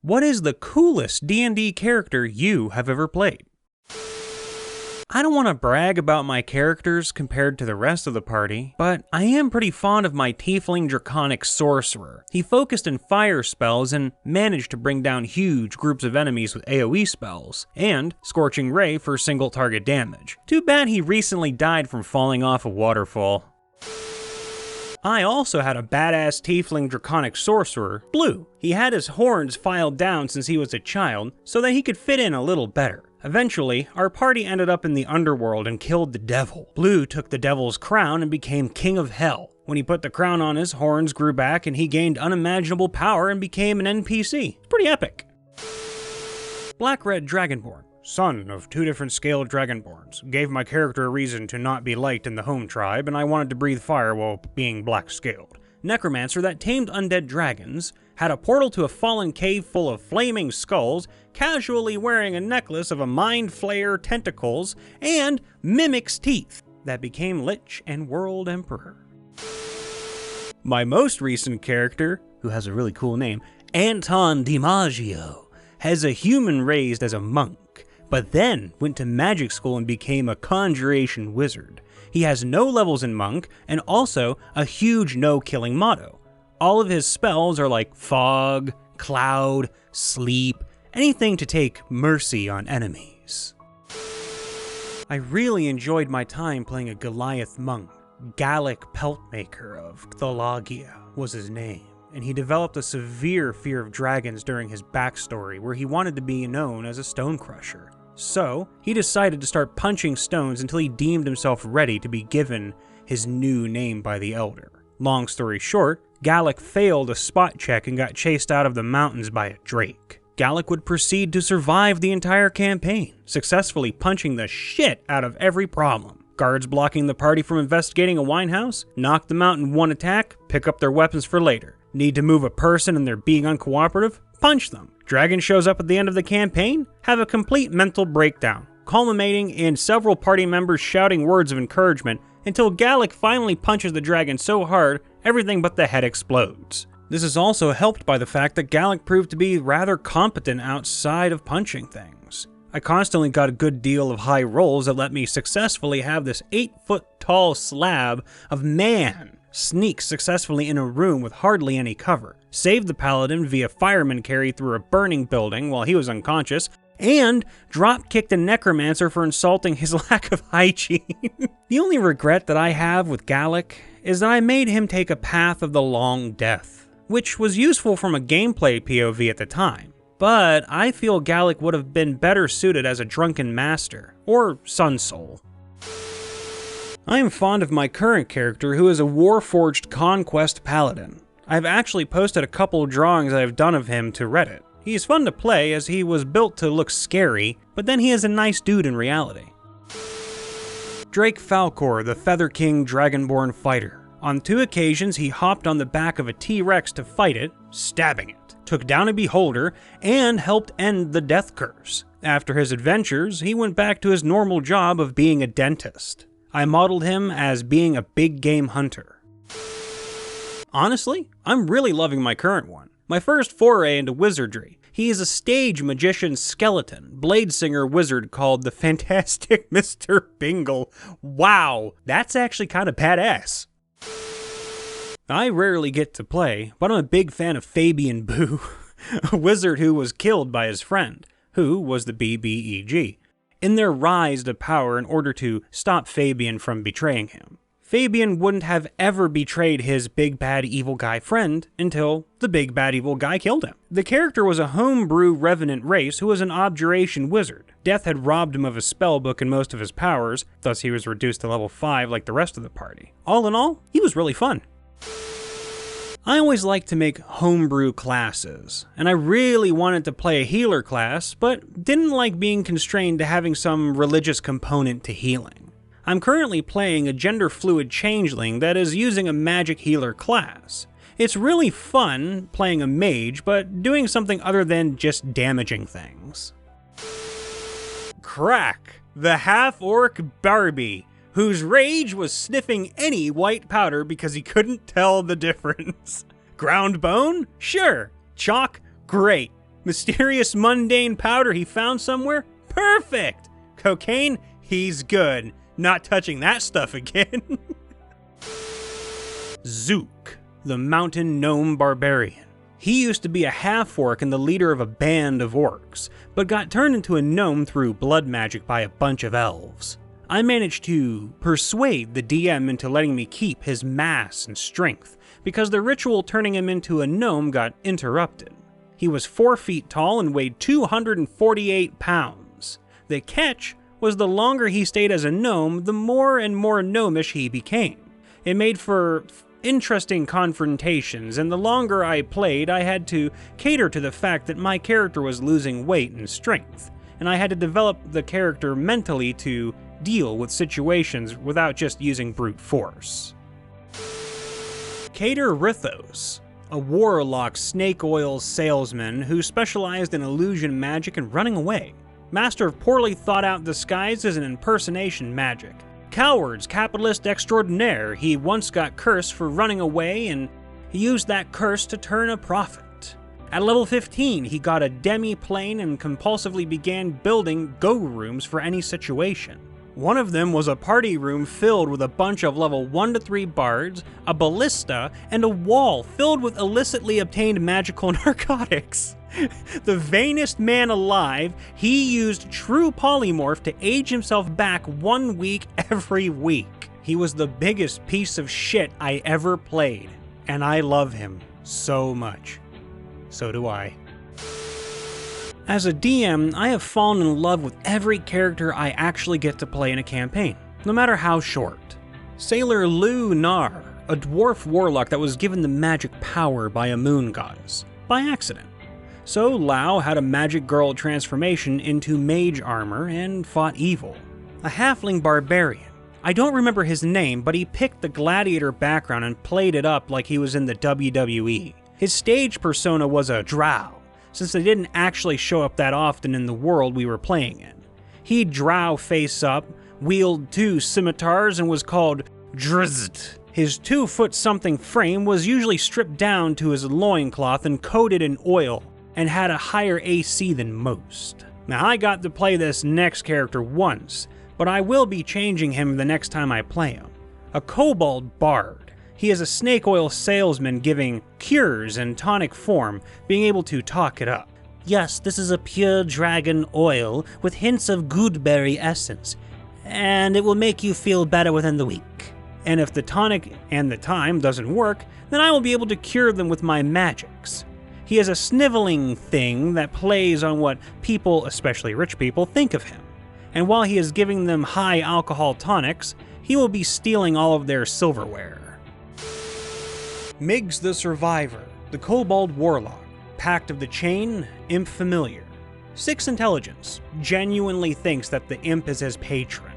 What is the coolest D&D character you have ever played? I don't want to brag about my characters compared to the rest of the party, but I am pretty fond of my Tiefling Draconic Sorcerer. He focused in fire spells and managed to bring down huge groups of enemies with AoE spells, and Scorching Ray for single target damage. Too bad he recently died from falling off a waterfall. I also had a badass Tiefling Draconic Sorcerer, Blue. He had his horns filed down since he was a child, so that he could fit in a little better. Eventually, our party ended up in the underworld and killed the devil. Blue took the devil's crown and became King of Hell. When he put the crown on, his horns grew back and he gained unimaginable power and became an NPC. It's pretty epic. Black-Red Dragonborn. Son of two different scaled Dragonborns. Gave my character a reason to not be liked in the home tribe, and I wanted to breathe fire while being black-scaled. Necromancer that tamed undead dragons, had a portal to a fallen cave full of flaming skulls, casually wearing a necklace of a mind flayer tentacles, and mimics teeth, that became Lich and World Emperor. My most recent character, who has a really cool name, Anton DiMaggio, has a human raised as a monk, but then went to magic school and became a conjuration wizard. He has no levels in monk, and also a huge no-killing motto. All of his spells are like fog, cloud, sleep, anything to take mercy on enemies. I really enjoyed my time playing a Goliath monk. Gallic Peltmaker of Cthalagia was his name, and he developed a severe fear of dragons during his backstory, where he wanted to be known as a stone crusher. So, he decided to start punching stones until he deemed himself ready to be given his new name by the Elder. Long story short, Gallic failed a spot check and got chased out of the mountains by a drake. Gallic would proceed to survive the entire campaign, successfully punching the shit out of every problem. Guards blocking the party from investigating a winehouse, knock them out in one attack, pick up their weapons for later. Need to move a person and they're being uncooperative? Punch them. Dragon shows up at the end of the campaign? Have a complete mental breakdown, culminating in several party members shouting words of encouragement until Gallic finally punches the dragon so hard, everything but the head explodes. This is also helped by the fact that Gallic proved to be rather competent outside of punching things. I constantly got a good deal of high rolls that let me successfully have this 8-foot-tall slab of man sneak successfully in a room with hardly any cover, save the paladin via fireman carry through a burning building while he was unconscious, and drop-kicked a necromancer for insulting his lack of hygiene. The only regret that I have with Gallic is that I made him take a path of the long death, which was useful from a gameplay POV at the time, but I feel Gallic would have been better suited as a drunken master, or Sun Soul. I am fond of my current character, who is a Warforged Conquest Paladin. I've actually posted a couple drawings I have done of him to Reddit. He's fun to play as he was built to look scary, but then he is a nice dude in reality. Drake Falcor, the Feather King Dragonborn fighter. On 2 occasions he hopped on the back of a T-Rex to fight it, stabbing it, took down a beholder, and helped end the death curse. After his adventures, he went back to his normal job of being a dentist. I modeled him as being a big game hunter. Honestly, I'm really loving my current one. My first foray into wizardry. He is a stage magician skeleton, blade singer wizard called the Fantastic Mr. Bingle. Wow, that's actually kind of badass. I rarely get to play, but I'm a big fan of Fabian Boo, a wizard who was killed by his friend, who was the BBEG, in their rise to power in order to stop Fabian from betraying him. Fabian wouldn't have ever betrayed his big bad evil guy friend until the big bad evil guy killed him. The character was a homebrew revenant race who was an abjuration wizard. Death had robbed him of his spellbook and most of his powers, thus he was reduced to level 5 like the rest of the party. All in all, he was really fun. I always like to make homebrew classes, and I really wanted to play a healer class, but didn't like being constrained to having some religious component to healing. I'm currently playing a gender-fluid changeling that is using a magic healer class. It's really fun playing a mage, but doing something other than just damaging things. Crack, the half-orc Barbie, whose rage was sniffing any white powder because he couldn't tell the difference. Ground bone? Sure. Chalk? Great. Mysterious mundane powder he found somewhere? Perfect! Cocaine? He's good. Not touching that stuff again. Zook, the mountain gnome barbarian. He used to be a half-orc and the leader of a band of orcs, but got turned into a gnome through blood magic by a bunch of elves. I managed to persuade the DM into letting me keep his mass and strength, because the ritual turning him into a gnome got interrupted. He was 4 feet tall and weighed 248 pounds. The catch was the longer he stayed as a gnome, the more and more gnomish he became. It made for interesting confrontations, and the longer I played, I had to cater to the fact that my character was losing weight and strength, and I had to develop the character mentally to deal with situations without just using brute force. Cater Rithos, a warlock snake oil salesman who specialized in illusion magic and running away. Master of poorly thought out disguises and impersonation magic. Coward's capitalist extraordinaire, he once got cursed for running away and he used that curse to turn a profit. At level 15, he got a demi-plane and compulsively began building go rooms for any situation. One of them was a party room filled with a bunch of level 1 to 3 bards, a ballista, and a wall filled with illicitly obtained magical narcotics. The vainest man alive, he used true polymorph to age himself back 1 week every week. He was the biggest piece of shit I ever played, and I love him so much. So do I. As a DM, I have fallen in love with every character I actually get to play in a campaign, no matter how short. Sailor Lu Nar, a dwarf warlock that was given the magic power by a moon goddess, by accident. So Lao had a magic girl transformation into mage armor and fought evil. A halfling barbarian. I don't remember his name, but he picked the gladiator background and played it up like he was in the WWE. His stage persona was a drow, since they didn't actually show up that often in the world we were playing in. He'd drow face up, wield 2 scimitars, and was called Drizzt. His 2-foot-something frame was usually stripped down to his loincloth and coated in oil, and had a higher AC than most. Now, I got to play this next character once, but I will be changing him the next time I play him. A kobold bard. He is a snake oil salesman giving cures in tonic form, being able to talk it up. Yes, this is a pure dragon oil with hints of goodberry essence, and it will make you feel better within the week. And if the tonic and the time doesn't work, then I will be able to cure them with my magics. He is a sniveling thing that plays on what people, especially rich people, think of him. And while he is giving them high alcohol tonics, he will be stealing all of their silverware. Miggs the Survivor, the Kobold Warlock, Pact of the Chain, Imp Familiar. 6 intelligence, genuinely thinks that the imp is his patron,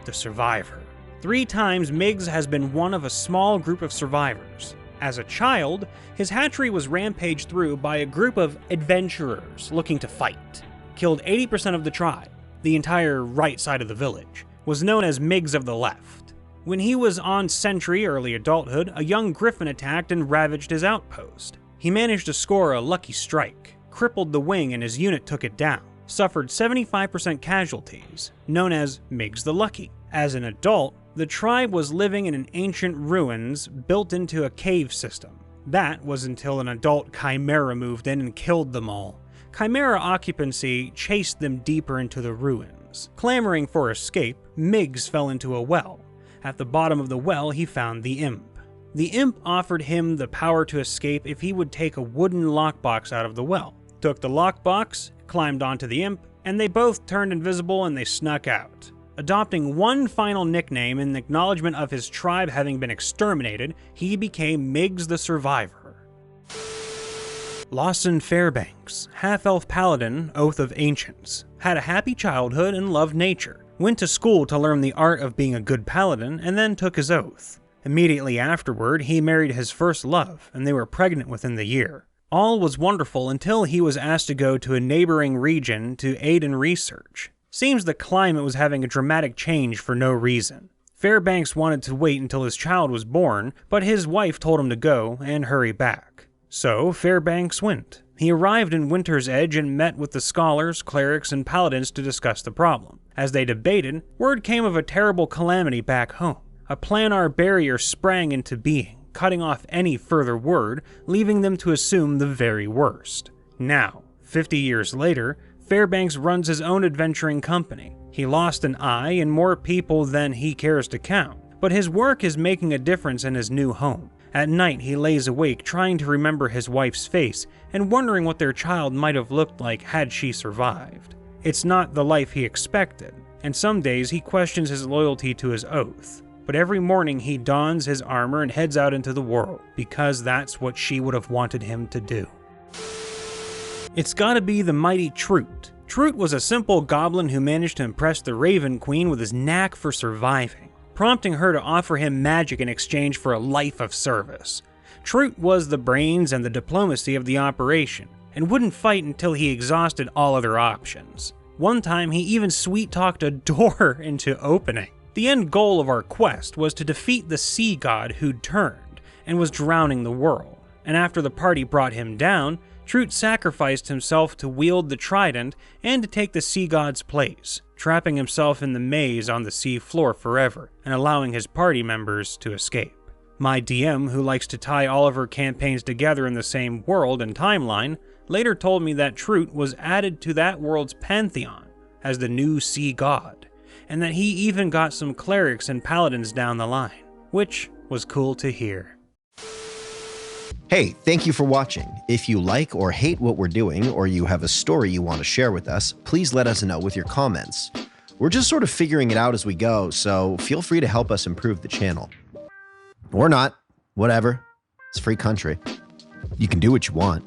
the Survivor. 3 times Miggs has been one of a small group of survivors. As a child, his hatchery was rampaged through by a group of adventurers looking to fight. Killed 80% of the tribe. The entire right side of the village. Was known as Miggs of the Left. When he was on sentry early adulthood, a young griffin attacked and ravaged his outpost. He managed to score a lucky strike, crippled the wing and his unit took it down. Suffered 75% casualties, known as Miggs the Lucky. As an adult, the tribe was living in an ancient ruins built into a cave system. That was until an adult chimera moved in and killed them all. Chimera occupancy chased them deeper into the ruins. Clamoring for escape, Miggs fell into a well. At the bottom of the well, he found the imp. The imp offered him the power to escape if he would take a wooden lockbox out of the well. Took the lockbox, climbed onto the imp, and they both turned invisible and they snuck out. Adopting one final nickname in acknowledgement of his tribe having been exterminated, he became Miggs the Survivor. Lawson Fairbanks, half-elf paladin, Oath of Ancients. Had a happy childhood and loved nature. Went to school to learn the art of being a good paladin, and then took his oath. Immediately afterward, he married his first love, and they were pregnant within the year. All was wonderful until he was asked to go to a neighboring region to aid in research. Seems the climate was having a dramatic change for no reason. Fairbanks wanted to wait until his child was born, but his wife told him to go and hurry back. So Fairbanks went. He arrived in Winter's Edge and met with the scholars, clerics, and paladins to discuss the problem. As they debated, word came of a terrible calamity back home. A planar barrier sprang into being, cutting off any further word, leaving them to assume the very worst. Now, 50 years later, Fairbanks runs his own adventuring company. He lost an eye and more people than he cares to count, but his work is making a difference in his new home. At night, he lays awake trying to remember his wife's face and wondering what their child might have looked like had she survived. It's not the life he expected, and some days he questions his loyalty to his oath. But every morning he dons his armor and heads out into the world, because that's what she would have wanted him to do. It's gotta be the mighty Troot. Troot was a simple goblin who managed to impress the Raven Queen with his knack for surviving, prompting her to offer him magic in exchange for a life of service. Troot was the brains and the diplomacy of the operation, and wouldn't fight until he exhausted all other options. One time he even sweet-talked a door into opening. The end goal of our quest was to defeat the sea god who'd turned and was drowning the world, and after the party brought him down, Troot sacrificed himself to wield the trident and to take the sea god's place, trapping himself in the maze on the sea floor forever and allowing his party members to escape. My DM, who likes to tie all of her campaigns together in the same world and timeline, later told me that Troot was added to that world's pantheon as the new sea god, and that he even got some clerics and paladins down the line, which was cool to hear. Hey, thank you for watching. If you like or hate what we're doing, or you have a story you want to share with us, please let us know with your comments. We're just sort of figuring it out as we go, so feel free to help us improve the channel. Or not, whatever. It's a free country. You can do what you want.